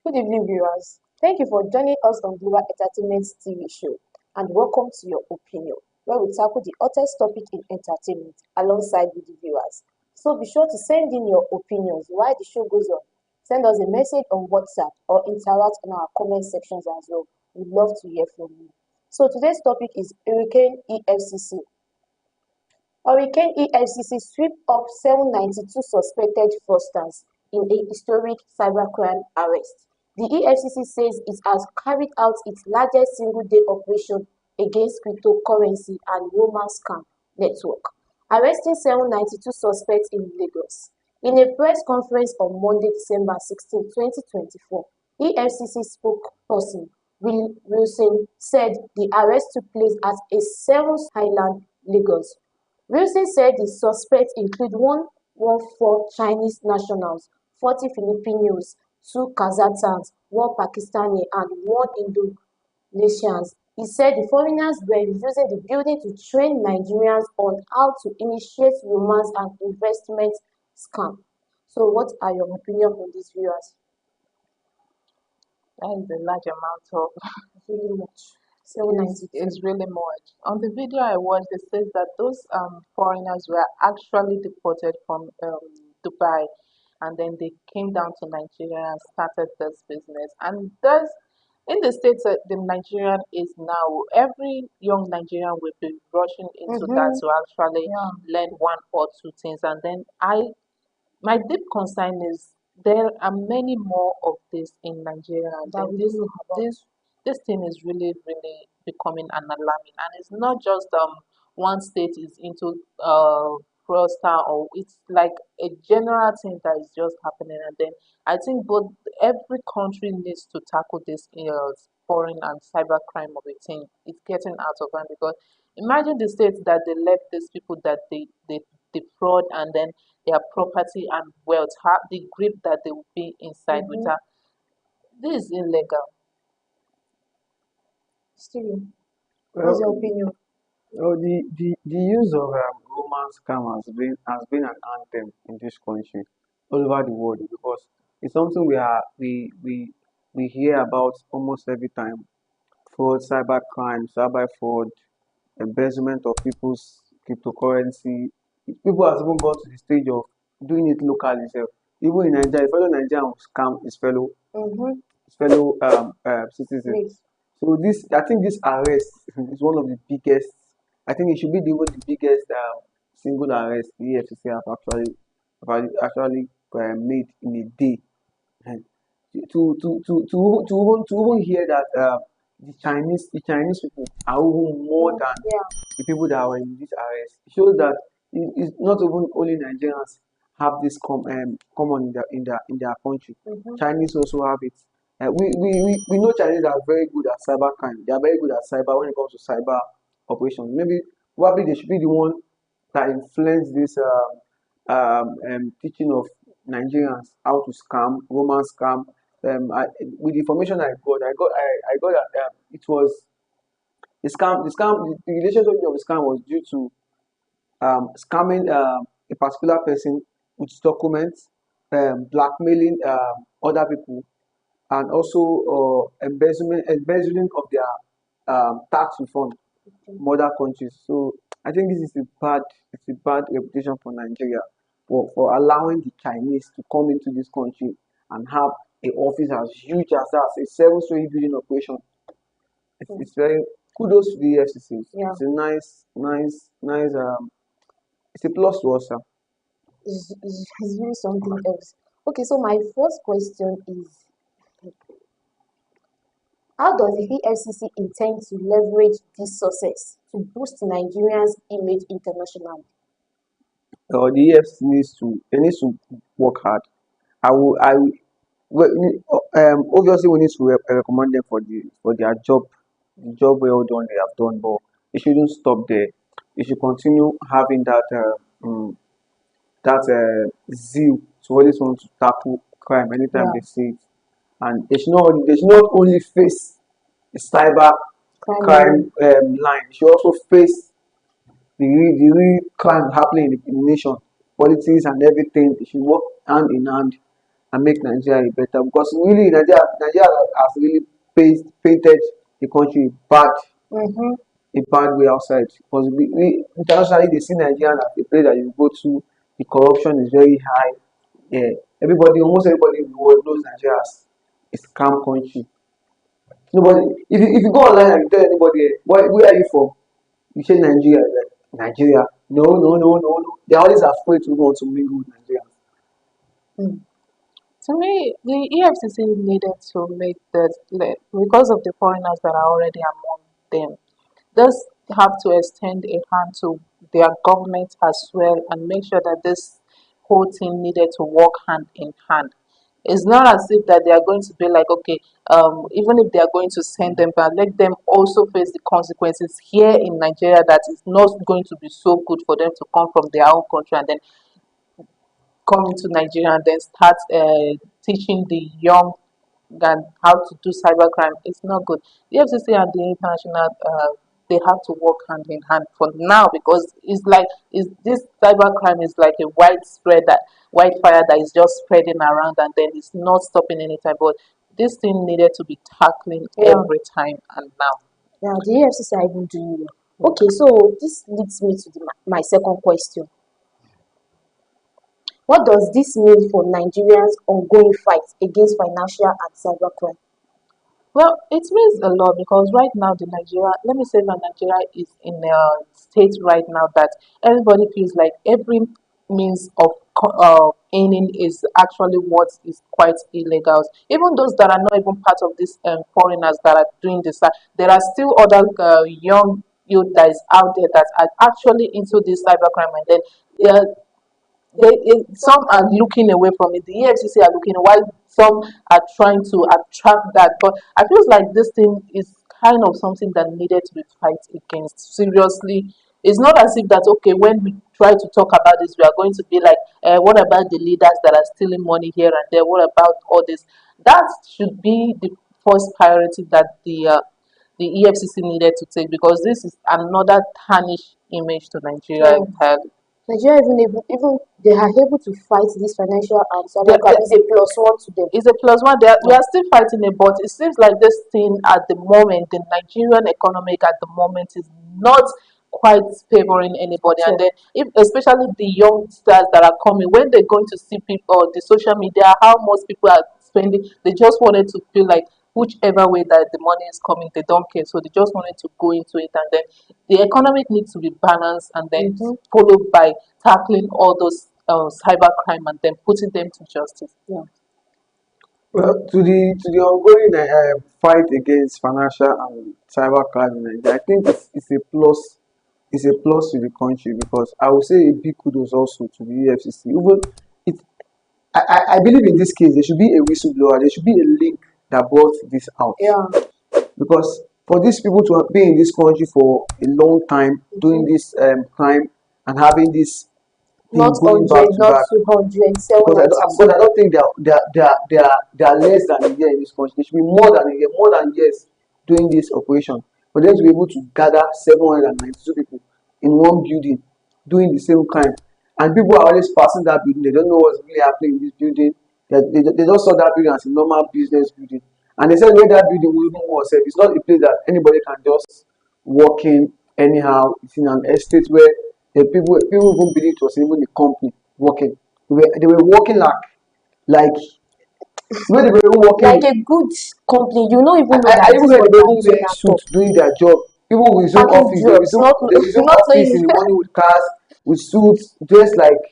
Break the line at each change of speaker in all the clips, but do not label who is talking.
Good evening, viewers. Thank you for joining us on Global Entertainment TV show, and welcome to Your Opinion, where we tackle the hottest topic in entertainment alongside with the viewers. So be sure to send in your opinions while the show goes on. Send us a message on WhatsApp or interact in our comment sections as well. We'd love to hear from you. So today's topic is Hurricane EFCC. Hurricane EFCC sweep up 792 suspected fraudsters in a historic cybercrime arrest. The EFCC says it has carried out its largest single-day operation against cryptocurrency and romance scam network, arresting 792 suspects in Lagos. In a press conference on Monday, December 16, 2024, EFCC spokesperson Wilson said the arrest took place at a Seven Island, Lagos. Wilson said the suspects include 114 Chinese nationals, 40 Filipinos, 2 Kazakhstans, 1 Pakistani, and 1 Indonesian. He said the foreigners were using the building to train Nigerians on how to initiate romance and investment scam. So what are your opinion on these viewers?
That is a large amount of
Really much.
it's,
792.
it's really much. On the video I watched, it says that those foreigners were actually deported from Dubai, and then they came down to Nigeria and started this business. And there's in the states that the Nigerian is now, every young Nigerian will be rushing into that to actually
Yeah.
learn one or two things. And then my deep concern is there are many more of this in Nigeria, and
That
then
we don't know about.
this thing is really becoming an alarming, and it's not just one state is into fraudster, or it's like a general thing that is just happening. And then I think both every country needs to tackle this foreign and cyber crime of a thing. It's getting out of hand, because imagine the states that they left these people that they defraud, and then their property and wealth, how the grip that they will be inside with her. This is illegal.
Steven, what's your
Well,
opinion?
the use of romance scam has been an anthem in this country, all over the world, because it's something we hear about almost every time. Fraud, cyber crime, cyber fraud, embezzlement of people's cryptocurrency. People have even gone to the stage of doing it locally. So even in Nigeria, a fellow Nigerian will scam
Mm-hmm.
his fellow citizens.
Please.
So I think this arrest is one of the biggest. I think it should be one of the biggest single arrest the EFCC have actually made in a day. And to even hear that the Chinese people are even more than
Yeah.
the people that were in this arrest. It shows that it's not even only Nigerians have this common in their country.
Mm-hmm.
Chinese also have it. We know Chinese are very good at cyber crime. They are very good at cyber when it comes to cyber operations. Maybe probably they should be the one that influence this teaching of Nigerians how to scam, romance scam. With the information I got that it was the relationship of the scam was due to scamming a particular person with documents, blackmailing other people, and also embezzling of their tax refund from other countries. So I think this is a bad reputation for Nigeria for allowing the Chinese to come into this country and have a office as huge as that, a seven-story building operation. It's very kudos to the EFCC.
Yeah.
It's a nice. It's a plus to us, sir.
Is really something else. Okay, so my first question is, how does the EFCC intend to leverage this success to boost Nigerians' image internationally?
The EFCC needs to work hard. Well, obviously we need to recommend them for their job well done they have done, but it shouldn't stop there. It should continue having that zeal to always want to tackle crime anytime
Yeah.
they see it, and they should not only face the cyber
Crime.
crime line. They should also face the real crime happening in the nation, politics and everything. They should work hand in hand and make Nigeria better. Because really, Nigeria has really painted the country
Mm-hmm.
a bad way outside. Because internationally they see Nigeria as a place that you go to, the corruption is very high. Yeah, almost everybody in the world knows Nigeria as a scam country. Nobody, if you go online and you tell anybody, where are you from? You say Nigeria, like, Nigeria. No, no, no, no, no. They're always afraid to go to mingle with Nigerians.
Mm.
To me, the EFCC needed to make that because of the foreigners that are already among them. Just have to extend a hand to their government as well and make sure that this whole thing needed to work hand in hand. It's not as if that they are going to be like, okay, even if they are going to send them back, let them also face the consequences here in Nigeria that is not going to be so good for them to come from their own country and then come into Nigeria and then start teaching the young and how to do cybercrime. It's not good. The FCC and the international they have to work hand in hand for now because it's like is this cybercrime is like a widespread that wildfire that is just spreading around and then it's not stopping anytime. But this thing needed to be tackling
Yeah.
every time and now.
Yeah, the EFCC are even doing well. Okay, so this leads me to my second question. What does this mean for Nigerians' ongoing fight against financial and cybercrime?
Well, it means a lot because right now the Nigeria, let me say that Nigeria is in a state right now that everybody feels like every means of earning is actually what is quite illegal. Even those that are not even part of these foreigners that are doing this, there are still other young youth that is out there that are actually into this cybercrime and then some are looking away from it. The EFCC are looking while some are trying to attract that. But I feel like this thing is kind of something that needed to be fight against. Seriously, it's not as if that okay when we try to talk about this, we are going to be like, what about the leaders that are stealing money here and there? What about all this? That should be the first priority that the EFCC needed to take because this is another tarnished image to Nigeria
Yeah.
entirely.
Nigeria even they are able to fight this financial and
They,
cybercrime is a plus one to them.
it's a plus one. We are still fighting it, but it seems like this thing at the moment, the Nigerian economic at the moment is not quite favoring anybody. And
So
then, if especially the youngsters that are coming, when they're going to see people on the social media, how most people are spending, they just wanted to feel like whichever way that the money is coming, they don't care. So they just wanted to go into it, and then the economic needs to be balanced, and then
mhm,
followed by tackling all those cyber crime and then putting them to justice.
yeah.
Well, to the ongoing fight against financial and cyber crime in Nigeria, I think it's a plus. It's a plus to the country because I would say a big kudos also to the EFCC. Even it, I believe in this case there should be a whistleblower. There should be a link that brought this out
Yeah.
because for these people to have been in this country for a long time doing this crime and having this thing
Not
going back
100,
to
not
back,
200,
because I
792.
don't think they are less than a year in this country. They should be more than a year, more than years doing this operation. For them to be able to gather 792 people in one building doing the same crime, and people are always passing that building. They don't know what's really happening in this building. They just saw that building as a normal business building, and they said where that building will even more safe. It's not a place that anybody can just walk in anyhow. It's in an estate where the people even believe it was even a company working. They were working like when they were even working.
Like a good company, you don't even know
I
that
even
this
heard
was
they were even
Nigerian
wearing
at all.
suits doing their job. People will resume
Packing
office.
drugs, not
They will resume
not
office
knowing.
in the morning with cars, with suits, dressed like.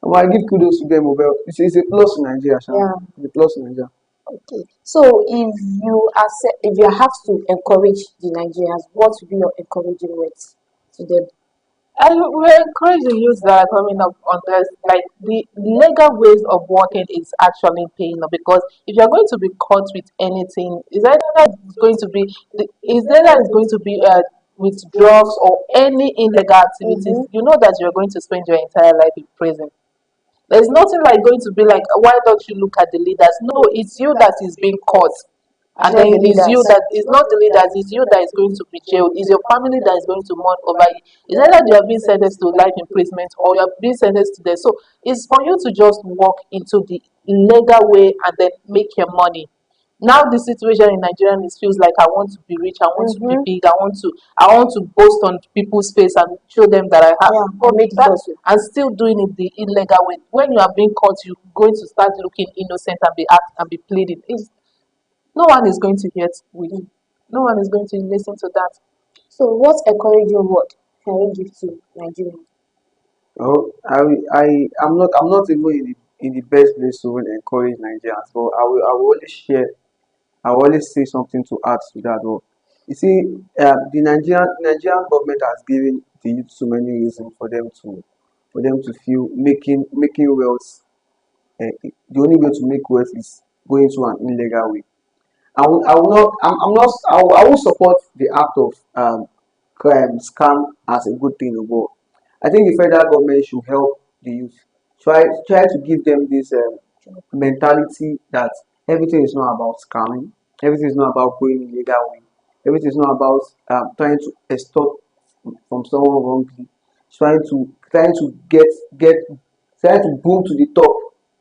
Well, I give kudos to them. Well, it's a plus in Nigeria, Sha.
Yeah.
It's a plus in Nigeria.
Okay. So if you have to encourage the Nigerians, what would be your encouraging words to them?
I will encourage the youth that are coming up on this. Like the legal ways of working is actually paying off because if you're going to be caught with anything, is either it's going to be is either it's going to be with drugs or any illegal activities.
Mm-hmm.
You know that you're going to spend your entire life in prison. There's nothing like going to be like, why don't you look at the leaders? No, it's you that is being caught. and
not
then
the
it's you
leaders.
that is not the leaders, it's you that is going to be jailed, it's your family that is going to mourn over you. It's either you are being sentenced to life imprisonment or you are being sentenced to death. So it's for you to just walk into the legal way and then make your money. Now the situation in Nigeria is feels like I want to be rich, I want to be
Mm-hmm.
big, I want to boast on people's face and show them that I have.
Yeah, I
But
made it
that
also.
and still doing it the illegal way. When you are being caught, you're going to start looking innocent and be pleading. No one is going to hear with. No one is going to listen to that.
So, what encouraging word can you give to Nigerians?
Oh, I'm not even in the best place to really encourage Nigerians, but I will always share. I will always say something to add to that. But you see, the Nigerian government has given the youth so many reasons for them to feel making wealth. The only way to make wealth is going to an illegal way. I will not. I'm not. I will support the act of crime scam as a good thing, but I think the federal government should help the youth. Try to give them this mentality that everything is not about scamming. Everything is not about going illegal way. Everything is not about trying to extort from someone wrongly. Trying to get trying to boom to the top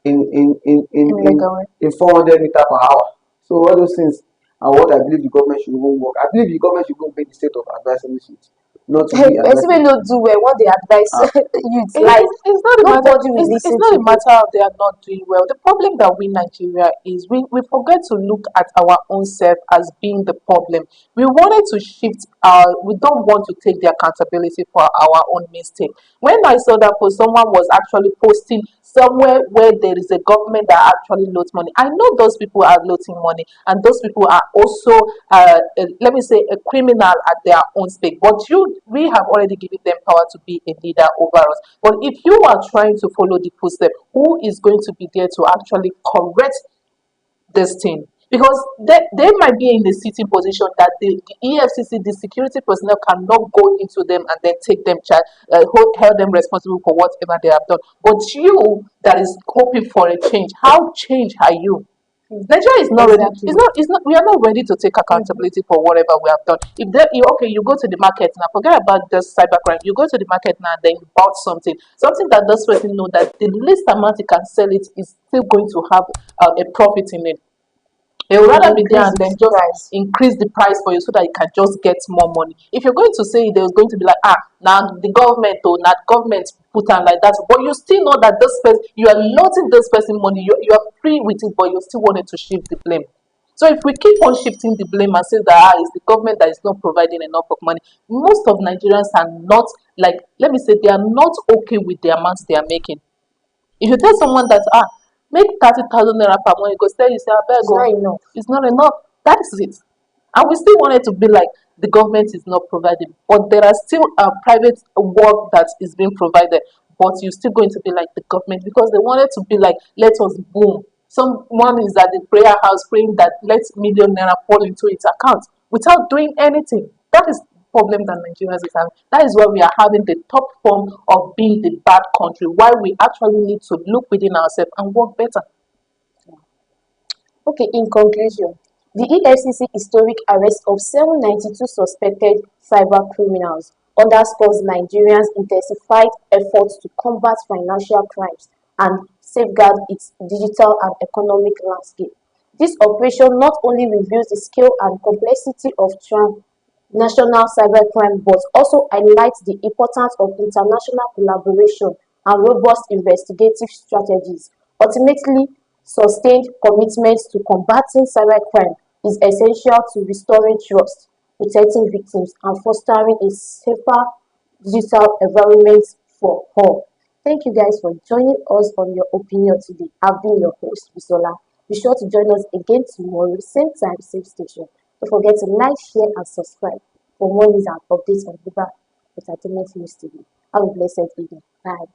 in in in in in,
Illegal way.
in 400 meter per hour. So all those things are what I believe the government should even work. I believe the government should even be the state of advising this youth, not to be
Person
advising.
wey no do well, what they advise
Uh,
youth
It,
like
it's, it's not a matter.
nobody will
It's
listen
not
to
a
you.
matter of they are not doing well. The problem that we in Nigeria is we forget to look at our own self as being the problem. We wanted to shift our. We don't want to take the accountability for our own mistake. When I saw that post, someone was actually posting somewhere where there is a government that actually loads money. I know those people are loading money, and those people are also, let me say, a criminal at their own stake. But we have already given them power to be a leader over us. But if you are trying to follow the footsteps, who is going to be there to actually correct this thing? Because they might be in the sitting position that the EFCC, the security personnel, cannot go into them and then take them hold them responsible for whatever they have done. But you that is hoping for a change, how change are you? Nigeria is not ready.
Exactly.
It's not. We are not ready to take
Mhm.
accountability for whatever we have done. If okay, you go to the market now. Forget about just cybercrime. You go to the market now, and then you bought something that this person know that the least amount he can sell it is still going to have a profit in it. They would
They
rather be there
increase
and then
the
just
price.
increase the price for you so that you can just get more money. If you're going to say there's going to be like, now the government or not government put on like that, but you still know that this person, you are losing this person money, you are free with it, but you still wanted to shift the blame. So if we keep on shifting the blame and say that it's the government that is not providing enough of money, most of Nigerians are not like, let me say, they are not okay with the amounts they are making. If you tell someone that make 30,000 naira per month, you go say, you say, I beg
It's not
go,
enough.
it's not enough. That is it. And we still want it to be like the government is not providing, but there are still private work that is being provided, but you're still going to be like the government because they wanted to be like, let us boom. Someone is at the prayer house praying that let million naira fall into its account without doing anything. That is problem that Nigerians is having. That is why we are having the top form of being the bad country. Why we actually need to look within ourselves and work better.
Okay, in conclusion, the EFCC historic arrest of 792 suspected cyber criminals underscores Nigeria's intensified efforts to combat financial crimes and safeguard its digital and economic landscape. This operation not only reveals the scale and complexity of national cybercrime but also highlights the importance of international collaboration and robust investigative strategies. Ultimately, sustained commitment to combating cybercrime is essential to restoring trust, protecting victims, and fostering a safer digital environment for all. Thank you guys for joining us on your opinion today. I've been your host, Bisola. Be sure to join us again tomorrow, same time, same station. Don't forget to like, share, and subscribe for more news and updates on Global Entertainment News TV. Have a blessed evening. Bye.